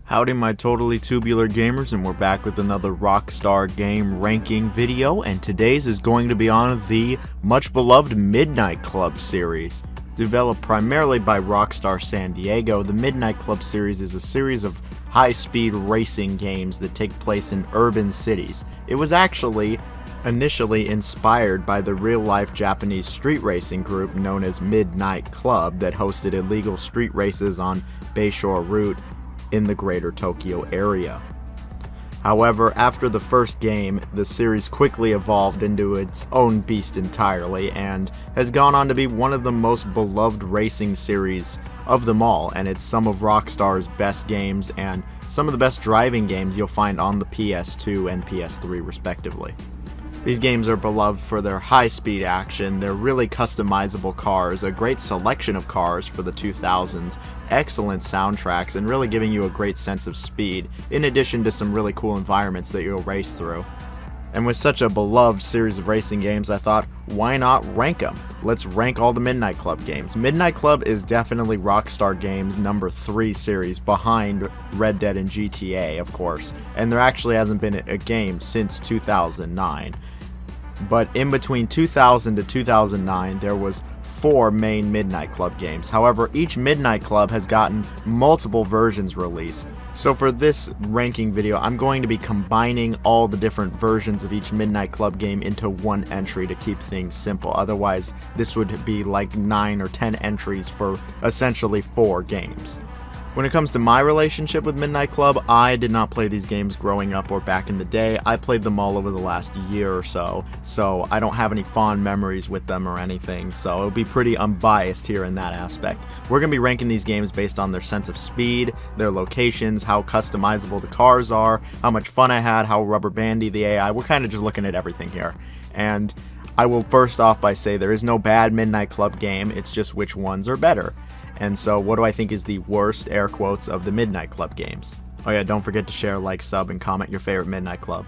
Howdy my totally tubular gamers, and we're back with another Rockstar game ranking video, and today's is going to be on the much beloved Midnight Club series. Developed primarily by Rockstar San Diego, the Midnight Club series is a series of high-speed racing games that take place in urban cities. It was actually initially inspired by the real-life Japanese street racing group known as Midnight Club that hosted illegal street races on Bayshore Route in the greater Tokyo area. However, after the first game, the series quickly evolved into its own beast entirely and has gone on to be one of the most beloved racing series of them all, and it's some of Rockstar's best games and some of the best driving games you'll find on the PS2 and PS3 respectively. These games are beloved for their high-speed action, their really customizable cars, a great selection of cars for the 2000s, excellent soundtracks, and really giving you a great sense of speed, in addition to some really cool environments that you'll race through. And with such a beloved series of racing games, I thought, why not rank them? Let's rank all the Midnight Club games. Midnight Club is definitely Rockstar Games' number 3 series, behind Red Dead and GTA, of course, and there actually hasn't been a game since 2009. But in between 2000 to 2009, there was 4 main Midnight Club games. However, each Midnight Club has gotten multiple versions released. So for this ranking video, I'm going to be combining all the different versions of each Midnight Club game into one entry to keep things simple. Otherwise, this would be like 9 or 10 entries for essentially 4 games. When it comes to my relationship with Midnight Club, I did not play these games growing up or back in the day. I played them all over the last year or so I don't have any fond memories with them or anything, so it'll be pretty unbiased here in that aspect. We're going to be ranking these games based on their sense of speed, their locations, how customizable the cars are, how much fun I had, how rubber bandy the AI. We're kind of just looking at everything here. And I will first off by say there is no bad Midnight Club game, it's just which ones are better. And so what do I think is the worst, air quotes, of the Midnight Club games? Oh yeah, don't forget to share, like, sub, and comment your favorite Midnight Club.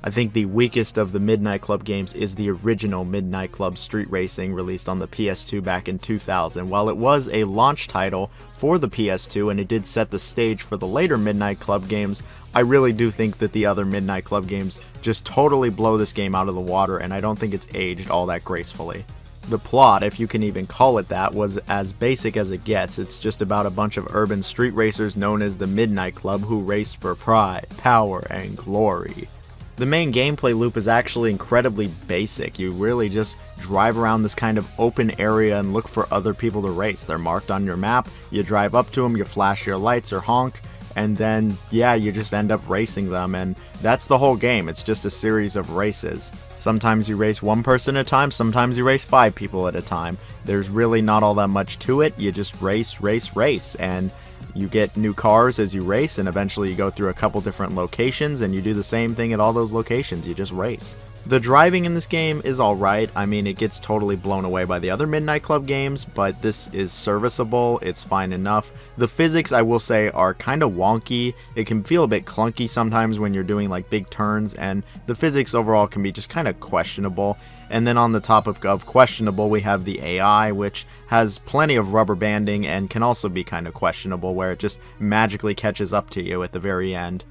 I think the weakest of the Midnight Club games is the original Midnight Club Street Racing, released on the PS2 back in 2000. While it was a launch title for the PS2 and it did set the stage for the later Midnight Club games, I really do think that the other Midnight Club games just totally blow this game out of the water, and I don't think it's aged all that gracefully. The plot, if you can even call it that, was as basic as it gets. It's just about a bunch of urban street racers known as the Midnight Club who race for pride, power, and glory. The main gameplay loop is actually incredibly basic. You really just drive around this kind of open area and look for other people to race. They're marked on your map, you drive up to them, you flash your lights or honk, and then, yeah, you just end up racing them, and that's the whole game. It's just a series of races. Sometimes you race one person at a time, sometimes you race 5 people at a time. There's really not all that much to it. You just race, and you get new cars as you race, and eventually you go through a couple different locations, and you do the same thing at all those locations. You just race. The driving in this game is alright. I mean, it gets totally blown away by the other Midnight Club games, but this is serviceable, it's fine enough. The physics, I will say, are kind of wonky. It can feel a bit clunky sometimes when you're doing like big turns, and the physics overall can be just kind of questionable. And then on the topic of questionable, we have the AI, which has plenty of rubber banding and can also be kind of questionable, where it just magically catches up to you at the very end.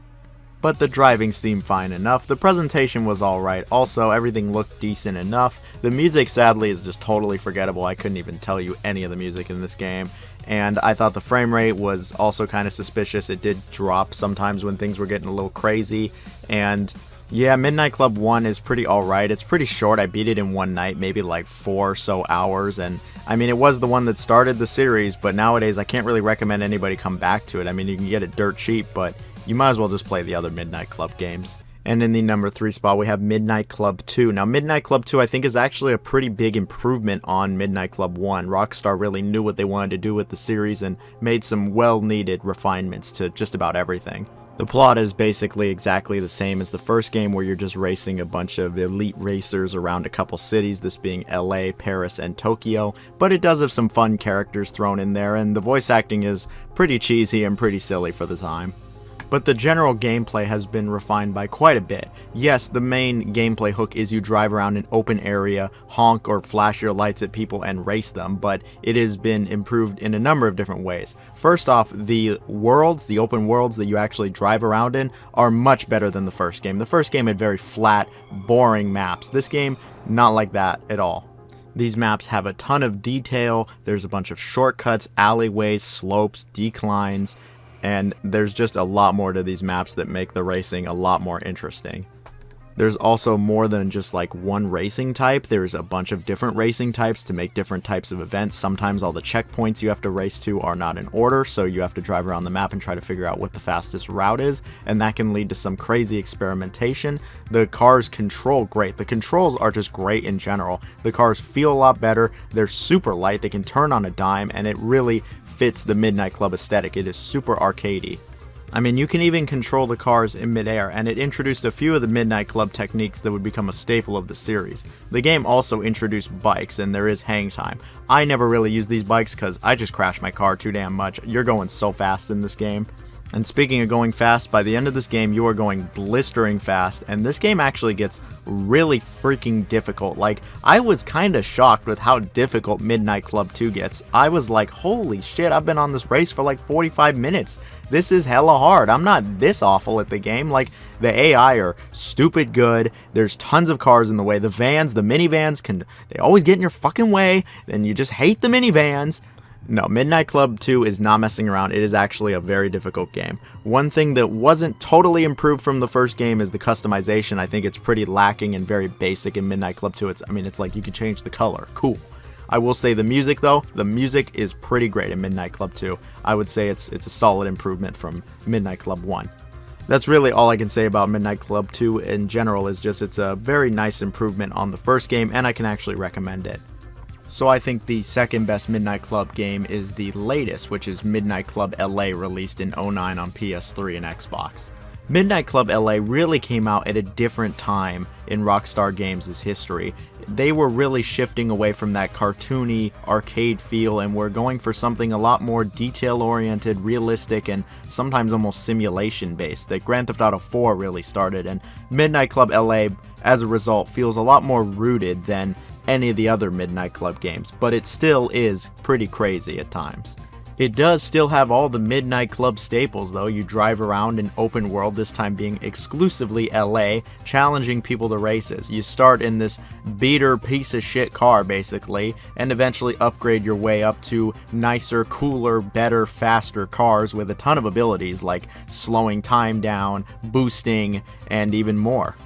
But the driving seemed fine enough, the presentation was alright, also everything looked decent enough. The music sadly is just totally forgettable. I couldn't even tell you any of the music in this game, and I thought the frame rate was also kind of suspicious. It did drop sometimes when things were getting a little crazy, and yeah, Midnight Club 1 is pretty alright. It's pretty short. I beat it in one night, maybe like 4 or so hours, and I mean, it was the one that started the series, but nowadays I can't really recommend anybody come back to it. I mean, you can get it dirt cheap, but you might as well just play the other Midnight Club games. And in the number 3 spot, we have Midnight Club 2. Now, Midnight Club 2, I think, is actually a pretty big improvement on Midnight Club 1. Rockstar really knew what they wanted to do with the series and made some well-needed refinements to just about everything. The plot is basically exactly the same as the first game, where you're just racing a bunch of elite racers around a couple cities, this being LA, Paris, and Tokyo, but it does have some fun characters thrown in there, and the voice acting is pretty cheesy and pretty silly for the time. but the general gameplay has been refined by quite a bit. Yes, the main gameplay hook is you drive around an open area, honk or flash your lights at people and race them, but it has been improved in a number of different ways. First off, the worlds, the open worlds that you actually drive around in, are much better than the first game. The first game had very flat, boring maps. This game, not like that at all. These maps have a ton of detail, there's a bunch of shortcuts, alleyways, slopes, declines, and there's just a lot more to these maps that make the racing a lot more interesting. There's also more than just like one racing type. There's a bunch of different racing types to make different types of events. Sometimes all the checkpoints you have to race to are not in order, so you have to drive around the map and try to figure out what the fastest route is, and that can lead to some crazy experimentation. The cars control great. The controls are just great in general. The cars feel a lot better. They're super light. They can turn on a dime, and it really fits the Midnight Club aesthetic. It is super arcadey. I mean, you can even control the cars in midair, and it introduced a few of the Midnight Club techniques that would become a staple of the series. The game also introduced bikes, and there is hang time. I never really use these bikes because I just crash my car too damn much. You're going so fast in this game. And speaking of going fast, by the end of this game, you are going blistering fast, and this game actually gets really freaking difficult. Like, I was kind of shocked with how difficult Midnight Club 2 gets. I was like, holy shit, I've been on this race for like 45 minutes. This is hella hard. I'm not this awful at the game. Like, the AI are stupid good. There's tons of cars in the way. The vans, the minivans, they always get in your fucking way, and you just hate the minivans. No, Midnight Club 2 is not messing around. It is actually a very difficult game. One thing that wasn't totally improved from the first game is the customization. I think it's pretty lacking and very basic in Midnight Club 2. It's like you can change the color. Cool. I will say the music, though, the music is pretty great in Midnight Club 2. I would say it's a solid improvement from Midnight Club 1. That's really all I can say about Midnight Club 2 in general. Is just it's a very nice improvement on the first game, and I can actually recommend it. So I think the second best Midnight Club game is the latest, which is Midnight Club LA, released in 2009 on PS3 and Xbox. Midnight Club LA really came out at a different time in Rockstar Games' history. They were really shifting away from that cartoony arcade feel and were going for something a lot more detail-oriented, realistic, and sometimes almost simulation-based that Grand Theft Auto 4 really started, and Midnight Club LA, as a result, feels a lot more rooted than any of the other Midnight Club games, but it still is pretty crazy at times. It does still have all the Midnight Club staples though. You drive around an open world, this time being exclusively LA, challenging people to races. You start in this beater piece of shit car basically, and eventually upgrade your way up to nicer, cooler, better, faster cars with a ton of abilities like slowing time down, boosting, and even more.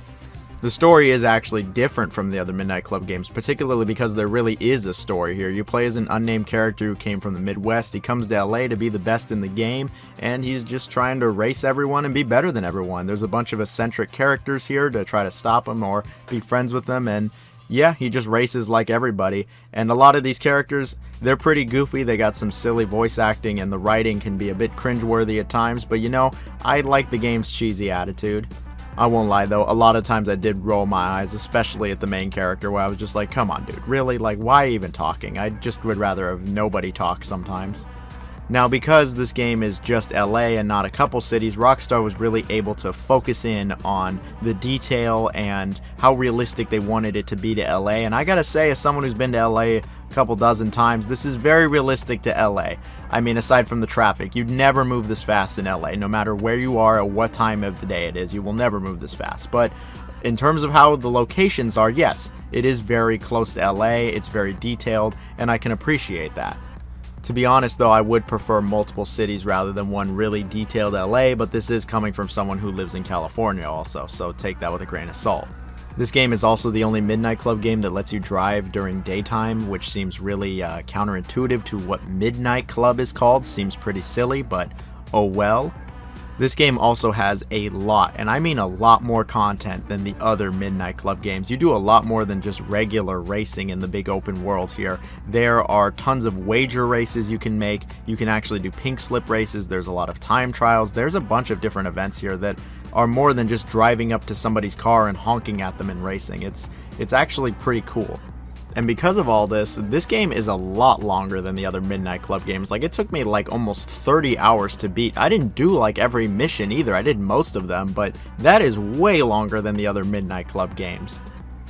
The story is actually different from the other Midnight Club games, particularly because there really is a story here. You play as an unnamed character who came from the Midwest. He comes to LA to be the best in the game, and he's just trying to race everyone and be better than everyone. There's a bunch of eccentric characters here to try to stop him or be friends with them, and yeah, he just races like everybody. And a lot of these characters, they're pretty goofy. They got some silly voice acting, and the writing can be a bit cringeworthy at times, but you know, I like the game's cheesy attitude. I won't lie though, a lot of times I did roll my eyes, especially at the main character, where I was just like, come on dude, really? Like, why even talking? I just would rather have nobody talk sometimes. Now, because this game is just LA and not a couple cities, Rockstar was really able to focus in on the detail and how realistic they wanted it to be to LA. And I gotta say, as someone who's been to LA a couple dozen times, this is very realistic to LA. I mean, aside from the traffic, you'd never move this fast in LA, no matter where you are or what time of the day it is, you will never move this fast. But in terms of how the locations are, yes, it is very close to LA, it's very detailed, and I can appreciate that. To be honest though, I would prefer multiple cities rather than one really detailed LA, but this is coming from someone who lives in California also, so take that with a grain of salt. This game is also the only Midnight Club game that lets you drive during daytime, which seems really counterintuitive to what Midnight Club is called. Seems pretty silly, but oh well. This game also has a lot, and I mean a lot more content than the other Midnight Club games. You do a lot more than just regular racing in the big open world here. There are tons of wager races you can make. You can actually do pink slip races. There's a lot of time trials. There's a bunch of different events here that are more than just driving up to somebody's car and honking at them and racing. It's actually pretty cool. And because of all this game is a lot longer than the other Midnight Club games. Like, it took me like almost 30 hours to beat. I didn't do like every mission either. I did most of them, but that is way longer than the other Midnight Club games.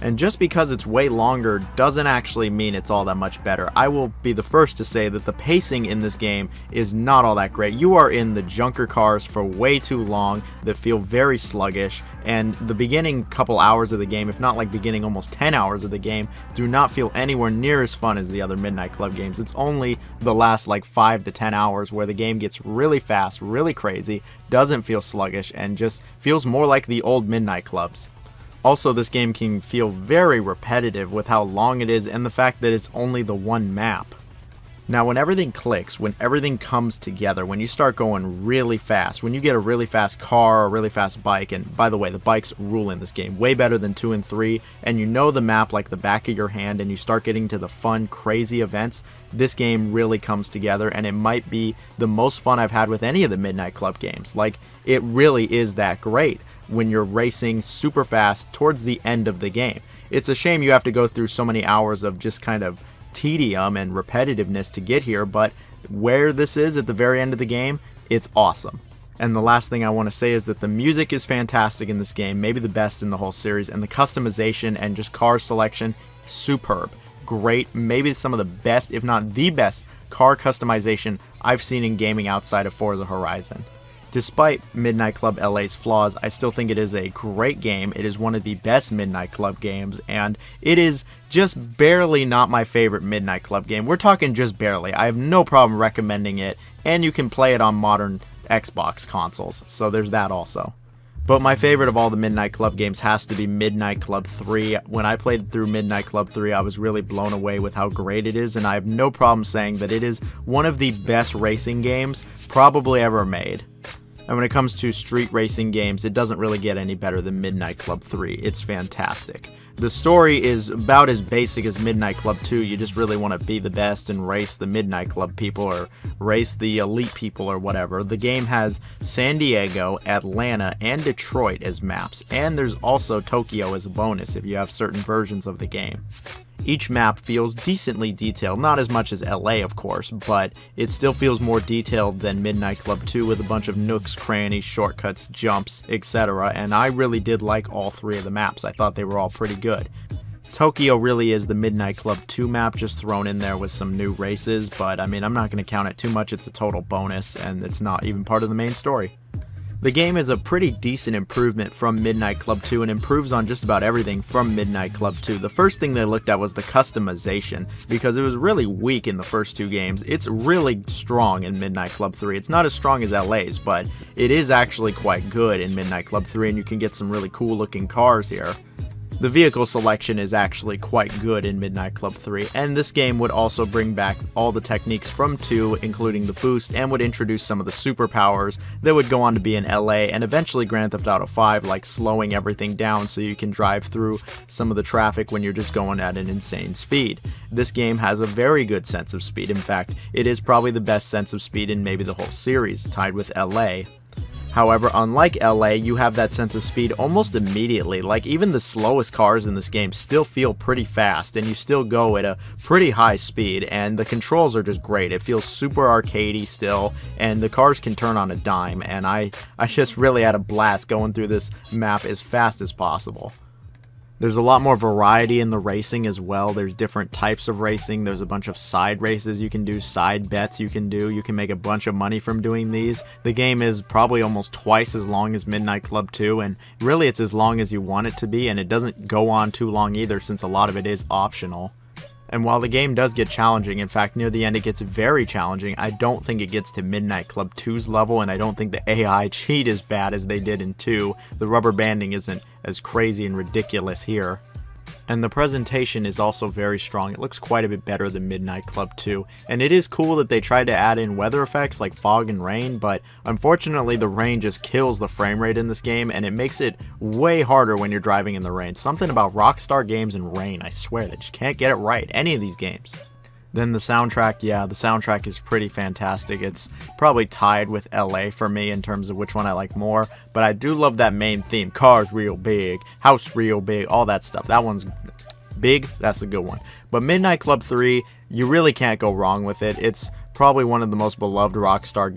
And just because it's way longer doesn't actually mean it's all that much better. I will be the first to say that the pacing in this game is not all that great. You are in the junker cars for way too long that feel very sluggish, and the beginning couple hours of the game, if not like beginning almost 10 hours of the game, do not feel anywhere near as fun as the other Midnight Club games. It's only the last like 5 to 10 hours where the game gets really fast, really crazy, doesn't feel sluggish, and just feels more like the old Midnight Clubs. Also, this game can feel very repetitive with how long it is and the fact that it's only the one map. Now, when everything clicks, when everything comes together, when you start going really fast, when you get a really fast car or a really fast bike, and by the way, the bikes rule in this game, way better than 2 and 3, and you know the map like the back of your hand, and you start getting to the fun, crazy events, this game really comes together, and it might be the most fun I've had with any of the Midnight Club games. Like, it really is that great when you're racing super fast towards the end of the game. It's a shame you have to go through so many hours of just kind of tedium and repetitiveness to get here, but where this is at the very end of the game, it's awesome. And the last thing I want to say is that the music is fantastic in this game, maybe the best in the whole series, and the customization and just car selection, superb, great, maybe some of the best, if not the best, car customization I've seen in gaming outside of Forza Horizon. Despite Midnight Club LA's flaws, I still think it is a great game. It is one of the best Midnight Club games, and it is just barely not my favorite Midnight Club game. We're talking just barely. I have no problem recommending it, and you can play it on modern Xbox consoles, so there's that also. But my favorite of all the Midnight Club games has to be Midnight Club 3. When I played through Midnight Club 3, I was really blown away with how great it is, and I have no problem saying that it is one of the best racing games probably ever made. And when it comes to street racing games, it doesn't really get any better than Midnight Club 3. It's fantastic. The story is about as basic as Midnight Club 2. You just really want to be the best and race the Midnight Club people or race the elite people or whatever. The game has San Diego, Atlanta, and Detroit as maps, and there's also Tokyo as a bonus if you have certain versions of the game. Each map feels decently detailed, not as much as LA of course, but it still feels more detailed than Midnight Club 2 with a bunch of nooks, crannies, shortcuts, jumps, etc. And I really did like all 3 of the maps. I thought they were all pretty good. Tokyo really is the Midnight Club 2 map just thrown in there with some new races, but I mean, I'm not going to count it too much. It's a total bonus and it's not even part of the main story. The game is a pretty decent improvement from Midnight Club 2 and improves on just about everything from Midnight Club 2. The first thing they looked at was the customization, because it was really weak in the first 2 games. It's really strong in Midnight Club 3. It's not as strong as LA's, but it is actually quite good in Midnight Club 3, and you can get some really cool looking cars here. The vehicle selection is actually quite good in Midnight Club 3, and this game would also bring back all the techniques from 2, including the boost, and would introduce some of the superpowers that would go on to be in LA and eventually Grand Theft Auto 5, like slowing everything down so you can drive through some of the traffic when you're just going at an insane speed. This game has a very good sense of speed. In fact, it is probably the best sense of speed in maybe the whole series, tied with LA. However, unlike LA, you have that sense of speed almost immediately. Like, even the slowest cars in this game still feel pretty fast, and you still go at a pretty high speed, and the controls are just great. It feels super arcadey still, and the cars can turn on a dime, and I just really had a blast going through this map as fast as possible. There's a lot more variety in the racing as well. There's different types of racing. There's a bunch of side races you can do, side bets you can do. You can make a bunch of money from doing these. The game is probably almost twice as long as Midnight Club 2, and really it's as long as you want it to be, and it doesn't go on too long either since a lot of it is optional. And while the game does get challenging, in fact near the end it gets very challenging, I don't think it gets to Midnight Club 2's level, and I don't think the AI cheat as bad as they did in 2. The rubber banding isn't as crazy and ridiculous here. And the presentation is also very strong. It looks quite a bit better than Midnight Club 2. And it is cool that they tried to add in weather effects like fog and rain, but unfortunately the rain just kills the frame rate in this game, and it makes it way harder when you're driving in the rain. Something about Rockstar games and rain, I swear, they just can't get it right, any of these games. Then the soundtrack, yeah, the soundtrack is pretty fantastic. It's probably tied with LA for me in terms of which one I like more, but I do love that main theme. Cars real big, house real big, all that stuff. That one's Big, that's a good one. But Midnight Club 3, you really can't go wrong with it. It's probably one of the most beloved Rockstar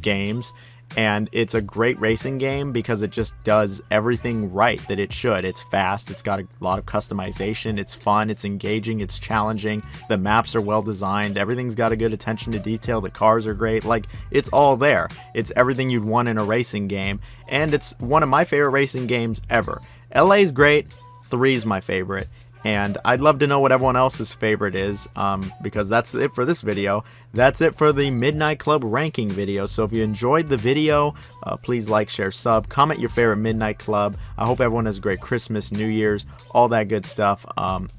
games, and it's a great racing game because it just does everything right that it should. It's fast, it's got a lot of customization, it's fun, it's engaging, it's challenging, the maps are well designed, everything's got a good attention to detail, the cars are great, like, it's all there. It's everything you'd want in a racing game, and it's one of my favorite racing games ever. LA's great, 3's my favorite. And I'd love to know what everyone else's favorite is, because that's it for this video. That's it for the Midnight Club ranking video. So if you enjoyed the video, please like, share, sub, comment your favorite Midnight Club. I hope everyone has a great Christmas, New Year's, all that good stuff.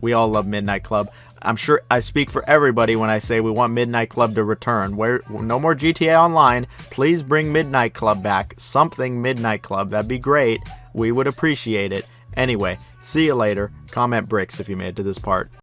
We all love Midnight Club. I'm sure I speak for everybody when I say we want Midnight Club to return. No more GTA Online. Please bring Midnight Club back. Something Midnight Club. That'd be great. We would appreciate it. Anyway, see you later. Comment bricks if you made it to this part.